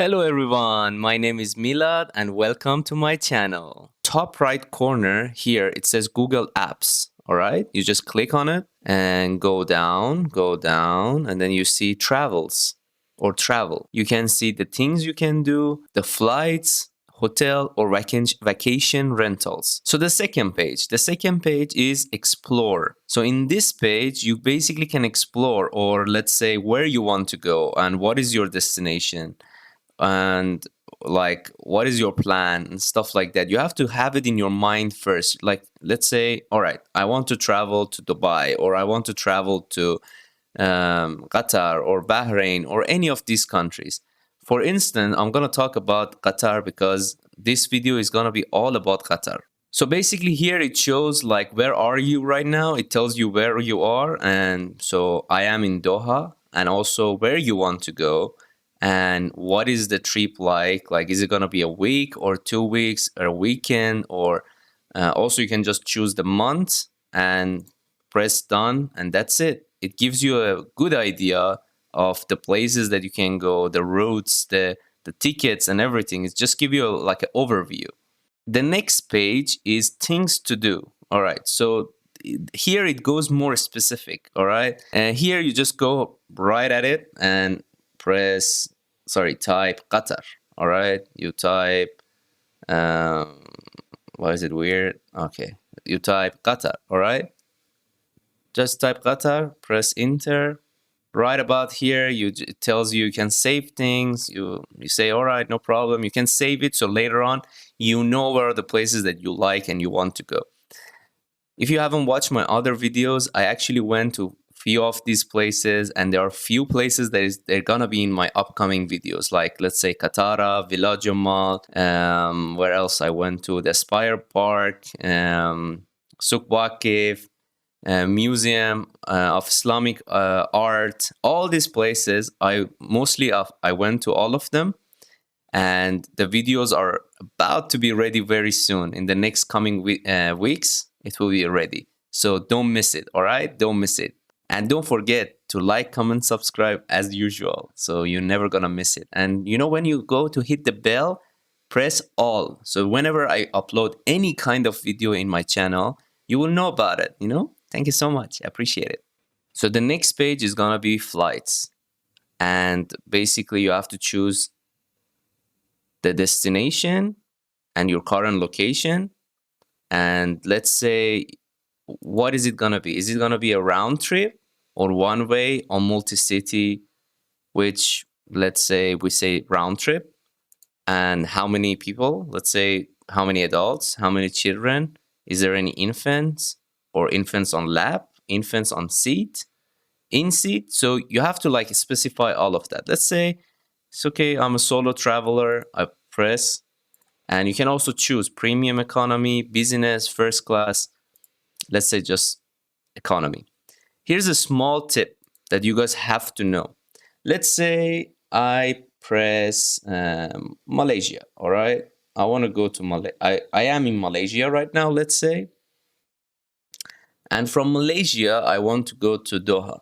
Hello everyone, my name is Milad and welcome to my channel. Top right corner here it says Google Apps. All right, you just click on it and go down, and then you see travels or travel. You can see the things you can do, the flights, hotel or vacation rentals. So the second page is explore. So in this page, you basically can explore, or let's say where you want to go and what is your destination and like what is your plan and stuff like that. You have to have it in your mind first. Like, let's say, all right, I want to travel to Dubai, or I want to travel to Qatar or Bahrain or any of these countries. For instance, I'm going to talk about Qatar because this video is going to be all about Qatar. So basically here it shows like where are you right now. It tells you where you are, and so I am in Doha, and also where you want to go and what is the trip like is it going to be a week or 2 weeks or a weekend, or also you can just choose the month and press done, and that's it. It gives you a good idea of the places that you can go, the routes, the tickets and everything. It just give you like an overview. The next page is things to do. All right, so here it goes more specific. All right, and here you just go right at it and type Qatar. All right, you type, why is it weird? Okay, you type Qatar. All right, just type Qatar, press enter. Right about here, it tells you can save things. You say, all right, no problem. You can save it so later on you know where are the places that you like and you want to go. If you haven't watched my other videos, I actually went to few of these places, and there are few places they're gonna be in my upcoming videos, like let's say Qatar, Village Mall, where else I went to, the Aspire Park, Souk Waqif, Museum of Islamic Art. All these places I went to all of them, and the videos are about to be ready very soon. In the next coming weeks it will be ready, so don't miss it. All right, don't miss it. And don't forget to like, comment, subscribe as usual, so you're never gonna miss it. And you know, when you go to hit the bell, press all. So whenever I upload any kind of video in my channel, you will know about it, you know? Thank you so much. I appreciate it. So the next page is gonna be flights. And basically you have to choose the destination and your current location. And let's say, what is it gonna be? Is it gonna be a round trip or one way or multi-city? Which, let's say we say round trip. And how many people? Let's say how many adults, how many children? Is there any infants, or infants on lap, infants on seat, in seat? So you have to like specify all of that. Let's say it's okay, I'm a solo traveler. I press, and you can also choose premium economy, business, first class. Let's say just economy. Here's a small tip that you guys have to know. Let's say I press Malaysia. All right, I want to go to Malaysia. I am in Malaysia right now, let's say. And from Malaysia, I want to go to Doha.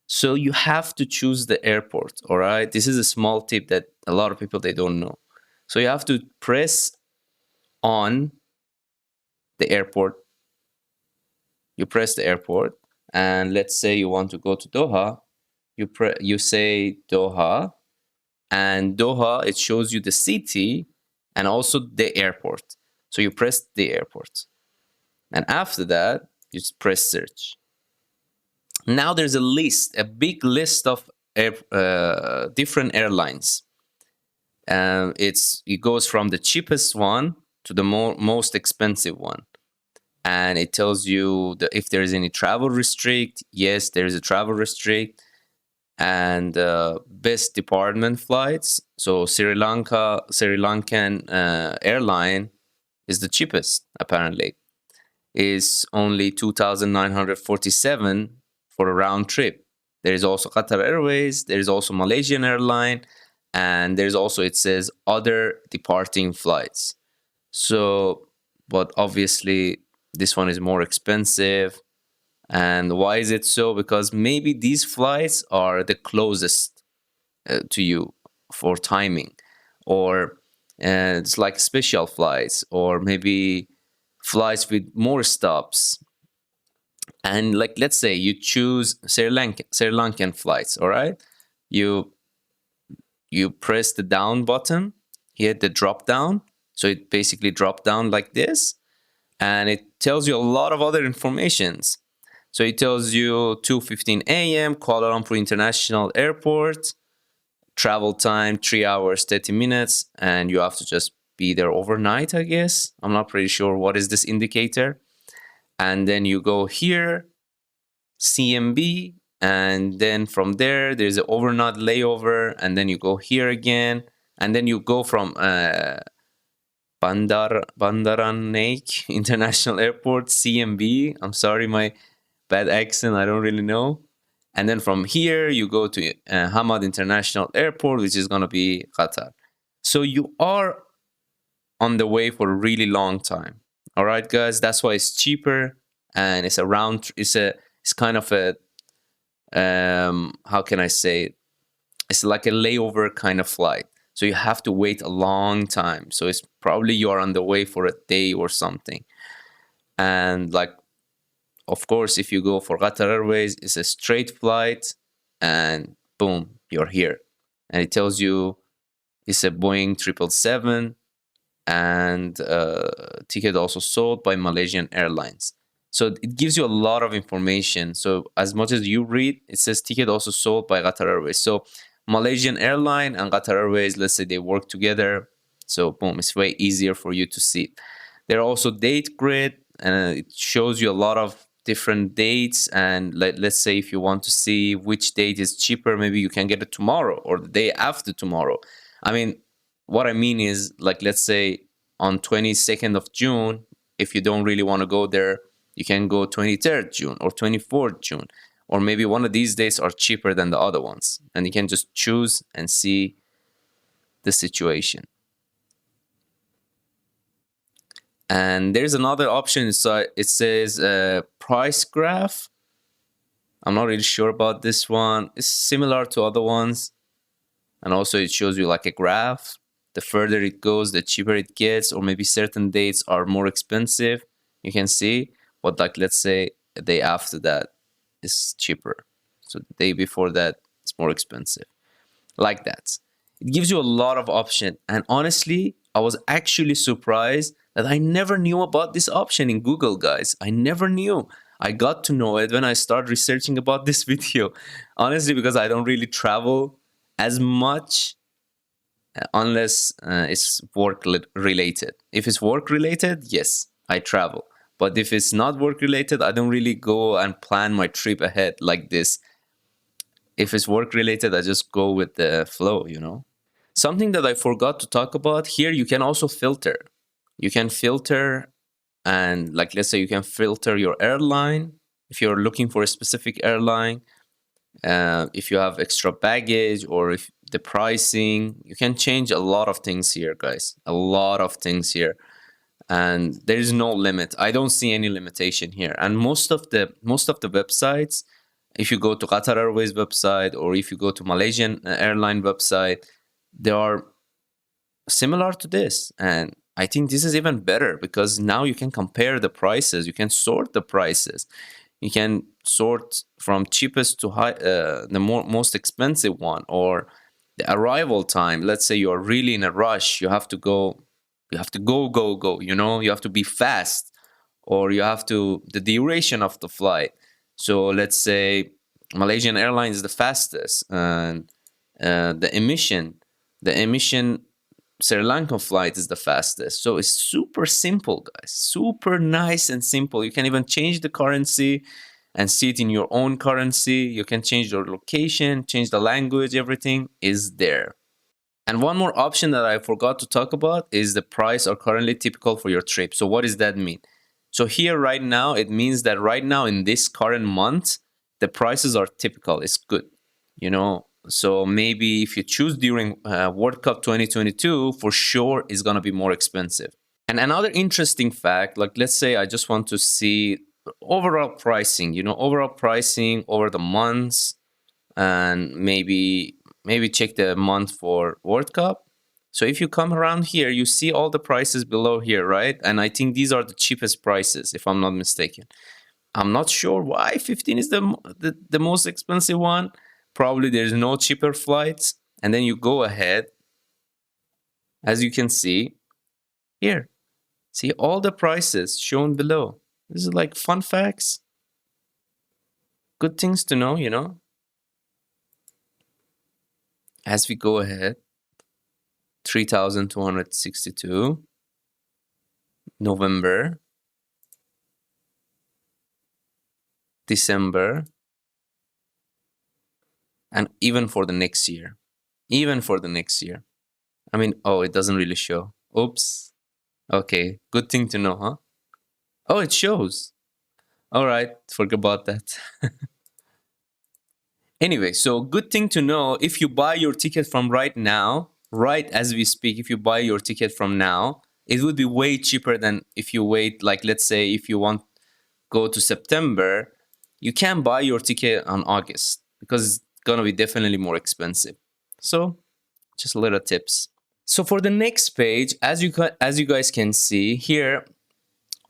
So you have to choose the airport. All right, this is a small tip that a lot of people, they don't know. So you have to press on the airport. You press the airport, and let's say you want to go to Doha. You say Doha, and Doha, it shows you the city and also the airport. So you press the airport, and after that you press search. Now there's a big list of different airlines. It goes from the cheapest one to the most expensive one. And it tells you if there is any travel restrict. Yes, there is a travel restrict. And best department flights. So Sri Lankan airline is the cheapest, apparently. Is only 2,947 for a round trip. There is also Qatar Airways. There is also Malaysian airline. And there's also, it says, other departing flights. So, but obviously this one is more expensive. And why is it so? Because maybe these flights are the closest to you. for timing, or it's like special flights, or maybe flights with more stops. And like, let's say you choose Sri Lankan flights, all right? You you press the down button, hit the drop down, so it basically drop down like this, and it tells you a lot of other informations. So it tells you 2:15 a.m. Kuala Lumpur International Airport, travel time 3 hours 30 minutes, and you have to just be there overnight, I guess. I'm not pretty sure what is this indicator. And then you go here, CMB, and then from there there's an overnight layover, and then you go here again, and then you go from Bandaranaike International Airport, CMB. I'm sorry, my bad accent, I don't really know. And then from here, you go to Hamad International Airport, which is going to be Qatar. So you are on the way for a really long time. All right, guys, that's why it's cheaper, and it's around. It's kind of a how can I say it? It's like a layover kind of flight. So you have to wait a long time. So it's probably you are on the way for a day or something. And like, of course, if you go for Qatar Airways, it's a straight flight, and boom, you're here. And it tells you it's a Boeing 777, and ticket also sold by Malaysian Airlines. So it gives you a lot of information. So as much as you read, it says ticket also sold by Qatar Airways. So Malaysian Airline and Qatar Airways, let's say they work together. So boom, it's way easier for you to see. There are also date grid, and it shows you a lot of different dates. And let's say if you want to see which date is cheaper, maybe you can get it tomorrow or the day after tomorrow. I mean, what I mean is, like, let's say on 22nd of June, if you don't really want to go there, you can go 23rd June or 24th June, or maybe one of these dates are cheaper than the other ones, and you can just choose and see the situation. And there's another option. So it says price graph. I'm not really sure about this one. It's similar to other ones, and also it shows you like a graph. The further it goes, the cheaper it gets, or maybe certain dates are more expensive. You can see, but like, let's say a day after that is cheaper. So the day before that it's more expensive. Like that. It gives you a lot of option. And honestly, I was actually surprised that I never knew about this option in Google, guys. I never knew. I got to know it when I started researching about this video. Honestly, because I don't really travel as much unless it's work related. If it's work related, yes, I travel. But if it's not work related, I don't really go and plan my trip ahead like this. If it's work related, I just go with the flow, you know? Something that I forgot to talk about here, you can also filter. You can filter, and like, let's say you can filter your airline. If you're looking for a specific airline, if you have extra baggage, or if the pricing, you can change a lot of things here, guys. A lot of things here. And there is no limit. I don't see any limitation here. And most of the websites, if you go to Qatar Airways website, or if you go to Malaysian airline website, they are similar to this. And I think this is even better, because now you can compare the prices. You can sort the prices. You can sort from cheapest to high, the most expensive one, or the arrival time. Let's say you're really in a rush. You have to go. You have to go. You know, you have to be fast, or you have to, the duration of the flight. So let's say Malaysian Airlines is the fastest, and the emission Sri Lankan flight is the fastest. So it's super simple, guys. Super nice and simple. You can even change the currency and see it in your own currency. You can change your location, change the language, everything is there. And one more option that I forgot to talk about is the price are currently typical for your trip. So what does that mean? So here right now, it means that right now in this current month, the prices are typical. It's good, you know. So maybe if you choose during World Cup 2022, for sure it's going to be more expensive. And another interesting fact, like, let's say I just want to see overall pricing, you know, overall pricing over the months, and maybe maybe check the month for World Cup. So if you come around here, you see all the prices below here, right? And I think these are the cheapest prices, if I'm not mistaken. I'm not sure why 15 is the most expensive one. Probably there's no cheaper flights. And then you go ahead, as you can see here. See all the prices shown below. This is like fun facts, good things to know, as we go ahead. 3,262 November, December, and even for the next year. Even for the next year. I mean, oh, it doesn't really show. Oops. Okay, good thing to know, huh? Oh, it shows. All right, forget about that. Anyway, so good thing to know, if you buy your ticket from right now, right as we speak, if you buy your ticket from now, it would be way cheaper than if you wait. Like, let's say if you want go to September, you can buy your ticket on August because it's gonna be definitely more expensive. So just a little tips. So for the next page, as you guys can see here,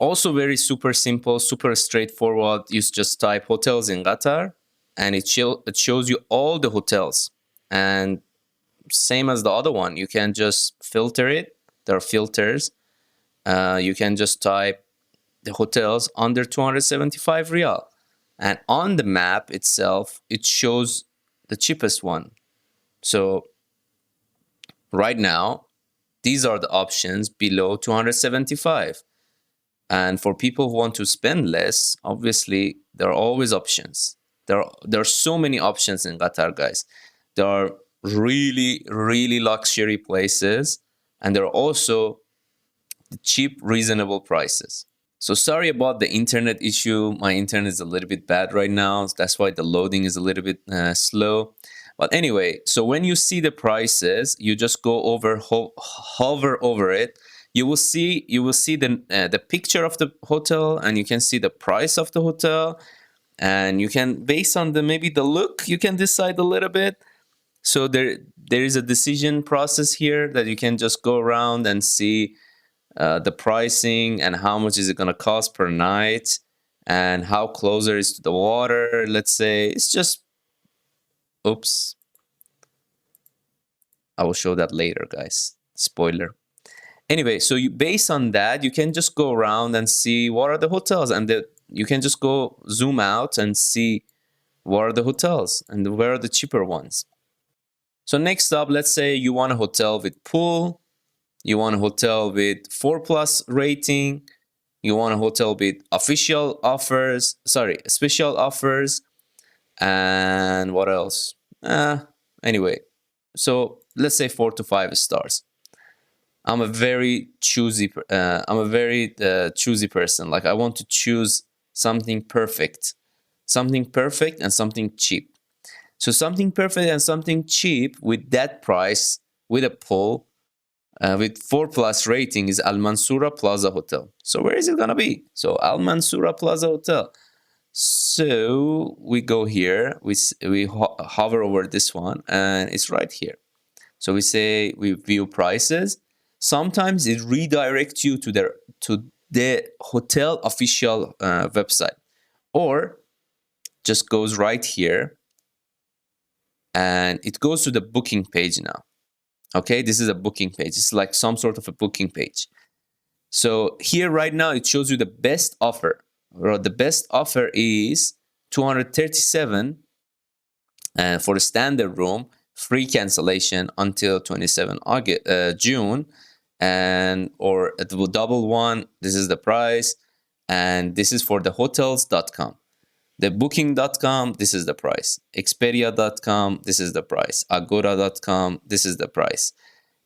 also very super simple, super straightforward. You just type hotels in Qatar, and it shows you all the hotels. And same as the other one, you can just filter it. There are filters. You can just type the hotels under 275 real, and on the map itself, it shows the cheapest one. So right now, these are the options below 275. And for people who want to spend less, obviously, there are always options. There are so many options in Qatar, guys. There are really, really luxury places, and there are also the cheap, reasonable prices. So sorry about the internet issue. My internet is a little bit bad right now. That's why the loading is a little bit slow. But anyway, so when you see the prices, you just go over, hover over it. You will see the picture of the hotel, and you can see the price of the hotel, and you can, based on the maybe the look, you can decide a little bit. So there is a decision process here that you can just go around and see the pricing and how much is it going to cost per night, and how closer is to the water. Let's say it's just, oops, I will show that later, guys. Spoiler. Anyway, so you, based on that, you can just go around and see what are the hotels, and you can just go zoom out and see what are the hotels and where are the cheaper ones. So next up, let's say you want a hotel with pool, you want a hotel with 4+ rating, you want a hotel with official offers, sorry, special offers, and what else? Anyway, so let's say 4 to 5 stars. I'm a very choosy choosy person. Like, I want to choose something perfect and something cheap. So something perfect and something cheap with that price, with a pool, with 4+ rating, is Al Mansoura Plaza Hotel. So where is it gonna be? So Al Mansoura Plaza Hotel. So we go here, we hover over this one, and it's right here. So we say we view prices. Sometimes it redirects you to the hotel official website, or just goes right here, and it goes to the booking page now. Okay, this is a booking page. It's like some sort of a booking page. So here right now, it shows you the best offer. Or the best offer is 237 for a standard room, free cancellation until 27 June, and or the double one, this is the price, and this is for the hotels.com. The booking.com, this is the price. Expedia.com, this is the price. Agora.com, this is the price.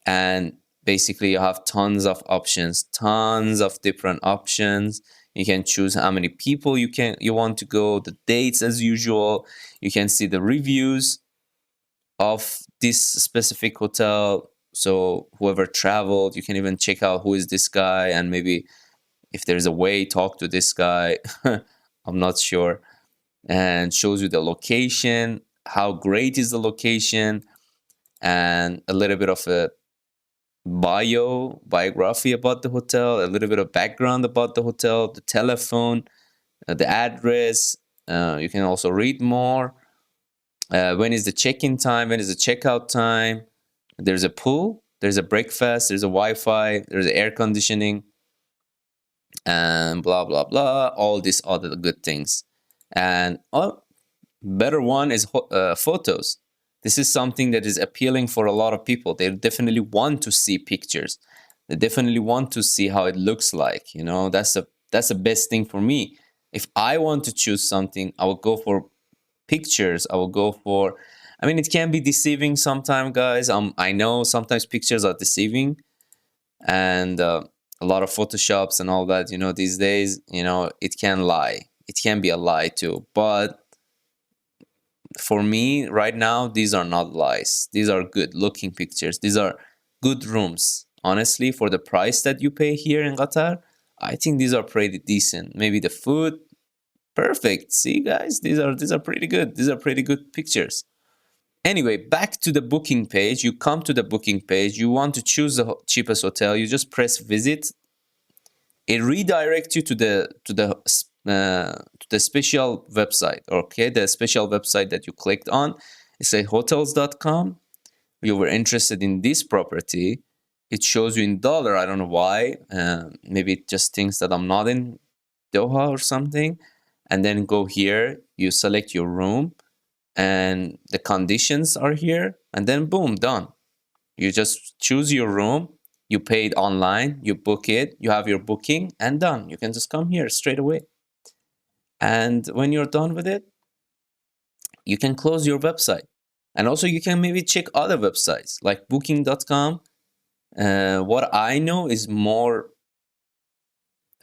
And basically you have tons of options, tons of different options. You can choose how many people you want to go, the dates as usual. You can see the reviews of this specific hotel. So whoever traveled, you can even check out who is this guy, and maybe if there's a way, talk to this guy. I'm not sure. And shows you the location, how great is the location. and a little bit of a biography about the hotel, a little bit of background about the hotel, the telephone, the address. You can also read more. When is the check-in time? When is the checkout time? There's a pool, there's a breakfast, there's a Wi-Fi, there's air conditioning, and blah blah blah. All these other good things. And better one is photos. This is something that is appealing for a lot of people. They definitely want to see pictures. They definitely want to see how it looks like. You know, that's the best thing for me. If I want to choose something, I will go for pictures. I will go for. I mean, it can be deceiving sometimes, guys. I know sometimes pictures are deceiving, and a lot of photoshops and all that. You know, these days, you know, it can lie. It can be a lie too, but for me right now, these are not lies. These are good looking pictures. These are good rooms. Honestly, for the price that you pay here in Qatar, I think these are pretty decent. Maybe the food, perfect. See, guys, these are pretty good. These are pretty good pictures. Anyway, back to the booking page. You come to the booking page. You want to choose the cheapest hotel. You just press visit. It redirects you to the special website. Okay, the special website that you clicked on. It's a hotels.com. You were interested in this property. It shows you in dollar. I don't know why. Maybe it just thinks that I'm not in Doha or something. And then go here. You select your room, and the conditions are here. And then boom, done. You just choose your room. You pay it online. You book it. You have your booking, and done. You can just come here straight away. And when you're done with it, you can close your website. And also, you can maybe check other websites like booking.com. What I know is more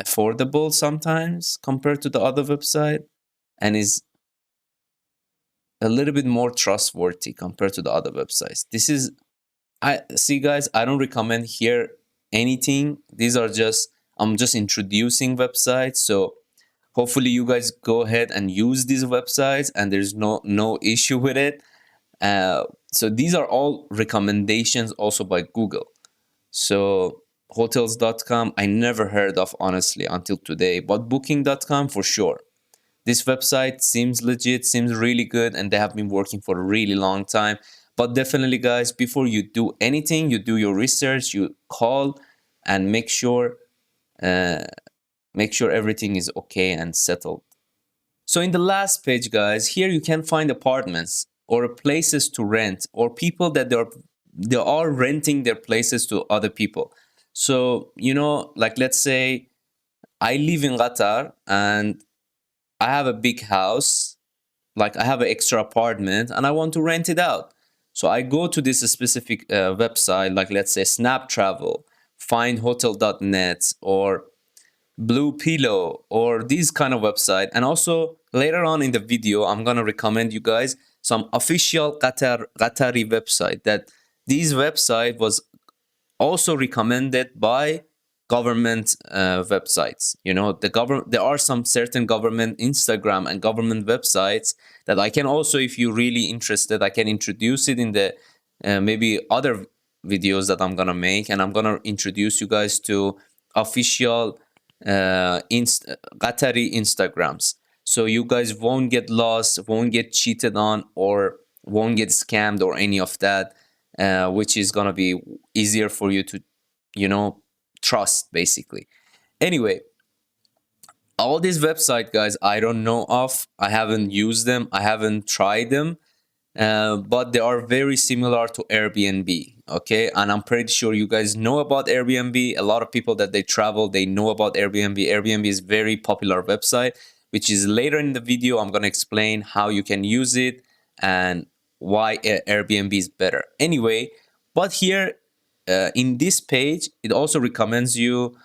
affordable sometimes compared to the other website, and is a little bit more trustworthy compared to the other websites. This is, I see, guys, I don't recommend here anything. These are just, I'm just introducing websites. So hopefully you guys go ahead and use these websites and there's no issue with it. So these are all recommendations also by Google. So hotels.com I never heard of honestly until today, but booking.com for sure. This website seems legit, seems really good, and they have been working for a really long time. But definitely, guys, before you do anything, you do your research, you call, and uh, make sure everything is okay and settled. So in the last page, guys, here you can find apartments or places to rent, or people that they are renting their places to other people. So, you know, like let's say I live in Qatar and I have a big house, like I have an extra apartment and I want to rent it out. So I go to this specific website, like let's say Snap Travel, findhotel.net, or Blue Pillow, or these kind of website. And also later on in the video, I'm gonna recommend you guys some official Qatari website. That these website was also recommended by government websites. You know, there are some certain government Instagram and government websites that I can also, if you're really interested, I can introduce it in the maybe other videos that I'm gonna make, and I'm gonna introduce you guys to official Qatari Instagrams, so you guys won't get lost, won't get cheated on, or won't get scammed or any of that, which is gonna be easier for you to, you know, trust basically. Anyway, all these website, guys, I don't know of. I haven't used them. I haven't tried them. But they are very similar to Airbnb. Okay, and I'm pretty sure you guys know about Airbnb. A lot of people that they travel, they know about Airbnb. Airbnb is very popular website, which is later in the video I'm gonna explain how you can use it and why Airbnb is better. Anyway, but here in this page, it also recommends you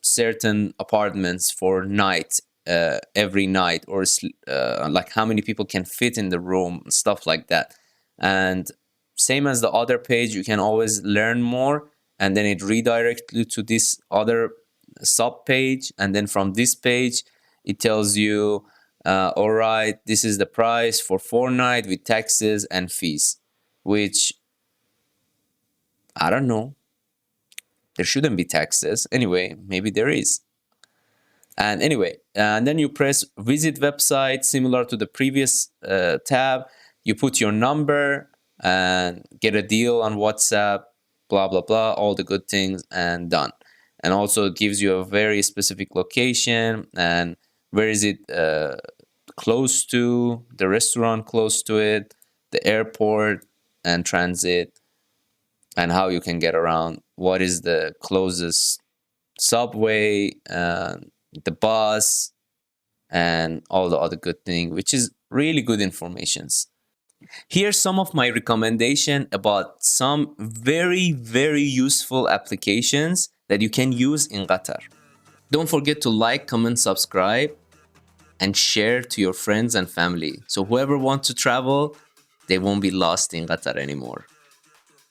certain apartments for night, every night, or like how many people can fit in the room, stuff like that. And same as the other page, you can always learn more, and then it redirects you to this other sub page, and then from this page it tells you, all right, this is the price for 4 night with taxes and fees, which I don't know. There shouldn't be taxes. Anyway, maybe there is. And anyway, and then you press visit website, similar to the previous tab. You put your number and get a deal on WhatsApp, blah, blah, blah, all the good things, and done. And also it gives you a very specific location and where is it close to, the restaurant close to it, the airport and transit, and how you can get around. What is the closest subway, the bus, and all the other good thing, which is really good informations. Here's some of my recommendation about some very, very useful applications that you can use in Qatar. Don't forget to like, comment, subscribe, and share to your friends and family. So whoever wants to travel, they won't be lost in Qatar anymore.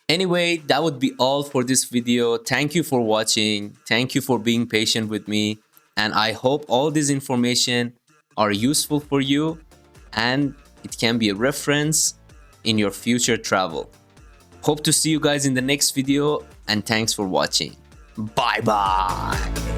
Anyway, that would be all for this video. Thank you for watching. Thank you for being patient with me. And I hope all this information are useful for you and it can be a reference in your future travel. Hope to see you guys in the next video and thanks for watching. Bye bye.